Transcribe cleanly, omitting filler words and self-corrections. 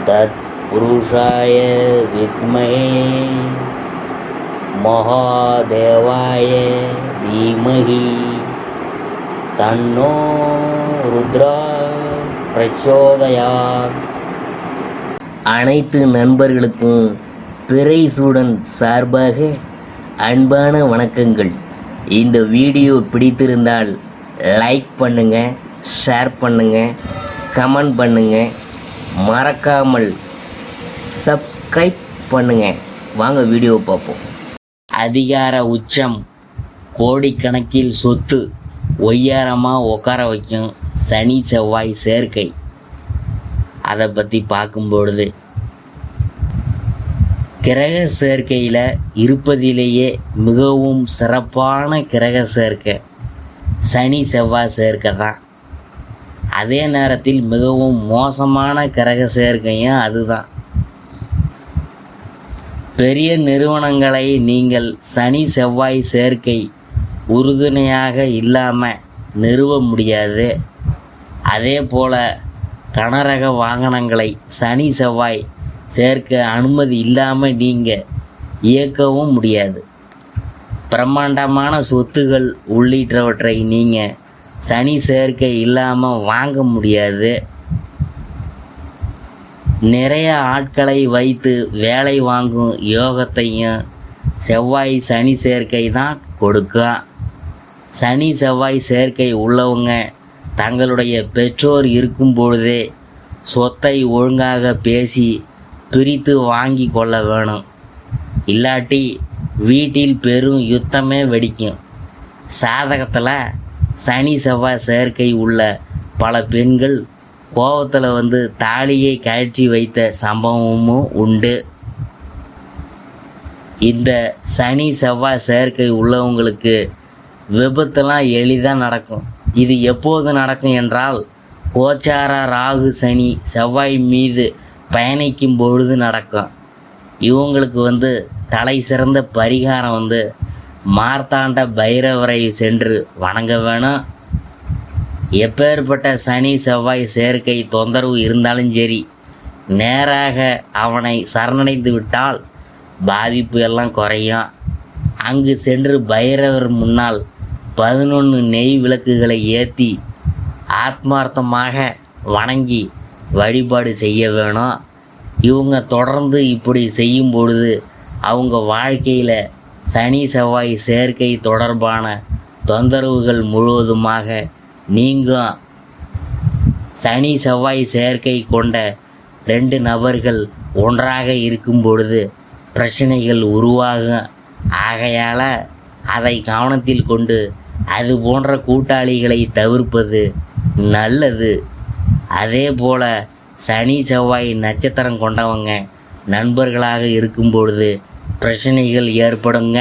तत्पुरुषाय विद्महे महादेवाय धीमहि तन्नो रुद्रा प्रचोदयात्. அனைத்து நண்பர்களுக்கும் பிறைசூடன் சார்பாக அன்பான வணக்கங்கள். இந்த வீடியோ பிடித்திருந்தால் லைக் பண்ணுங்கள், ஷேர் பண்ணுங்கள், கமெண்ட் பண்ணுங்கள், மறக்காமல் சப்ஸ்கிரைப் பண்ணுங்கள். வாங்க வீடியோ பார்ப்போம். அதிகார உச்சம், கோடிக்கணக்கில் சொத்து, ஒய்யாரமாக உட்கார வைக்கும் சனி செவ்வாய் சேர்க்கை. அதை பற்றி பார்க்கும்பொழுது கிரக சேர்க்கையில் இருப்பதிலேயே மிகவும் சிறப்பான கிரக சேர்க்கை சனி செவ்வாய் சேர்க்கை தான். அதே நேரத்தில் மிகவும் மோசமான கிரக சேர்க்கையும் அதுதான். பெரிய நிறுவனங்களை நீங்கள் சனி செவ்வாய் சேர்க்கை உறுதுணையாக இல்லாமல் நிறுவ முடியாது. அதே போல் கனரக வாகனங்களை சனி செவ்வாய் சேர்க்க அனுமதி இல்லாமல் நீங்கள் இயக்கவும் முடியாது. பிரம்மாண்டமான சொத்துகள் உள்ளிட்டவற்றை நீங்கள் சனி சேர்க்கை இல்லாமல் வாங்க முடியாது. நிறைய ஆட்களை வைத்து வேலை வாங்கும் யோகத்தையும் செவ்வாய் சனி சேர்க்கை தான் கொடுக்கும். சனி செவ்வாய் சேர்க்கை உள்ளவங்க தங்களுடைய பெற்றோர் இருக்கும் பொழுதே சொத்தை ஒழுங்காக பேசி பிரித்து வாங்கி கொள்ள வேணும். இல்லாட்டி வீட்டில் பெரும் யுத்தமே வெடிக்கும். சாதகத்தில் சனி செவ்வாய் சேர்க்கை உள்ள பல பெண்கள் கோபத்தில் தாலியை கழற்றி வைத்த சம்பவமும் உண்டு. இந்த சனி செவ்வாய் சேர்க்கை உள்ளவங்களுக்கு விபத்துலாம் எளிதாக நடக்கும். இது எப்போது நடக்கும் என்றால் கோச்சார ராகு சனி செவ்வாய் மீது பயணிக்கும் பொழுது நடக்கும். இவங்களுக்கு தலை சிறந்த பரிகாரம் மார்த்தாண்ட பைரவரை சென்று வணங்க வேணும். எப்பேற்பட்ட சனி செவ்வாய் சேர்க்கை தொந்தரவு இருந்தாலும் சரி, நேராக அவனை சரணடைந்து விட்டால் பாதிப்பு எல்லாம் குறையும். அங்கு சென்று பைரவர் முன்னால் 11 நெய் விளக்குகளை ஏற்றி ஆத்மார்த்தமாக வணங்கி வழிபாடு செய்ய வேணும். இவங்க தொடர்ந்து இப்படி செய்யும் பொழுது அவங்க வாழ்க்கையில் சனி செவ்வாய் சேர்க்கை தொடர்பான தொந்தரவுகள் முழுவதுமாக நீங்கும். சனி செவ்வாய் சேர்க்கை கொண்ட 2 நபர்கள் ஒன்றாக இருக்கும் பொழுது பிரச்சனைகள் உருவாகும். ஆகையால் அதை கவனத்தில் கொண்டு அது போன்ற கூட்டாளிகளை தவிர்ப்பது நல்லது. அதே போல் சனி செவ்வாய் நட்சத்திரம் கொண்டவங்க நண்பர்களாக இருக்கும் பொழுது பிரச்சனைகள் ஏற்படுங்க.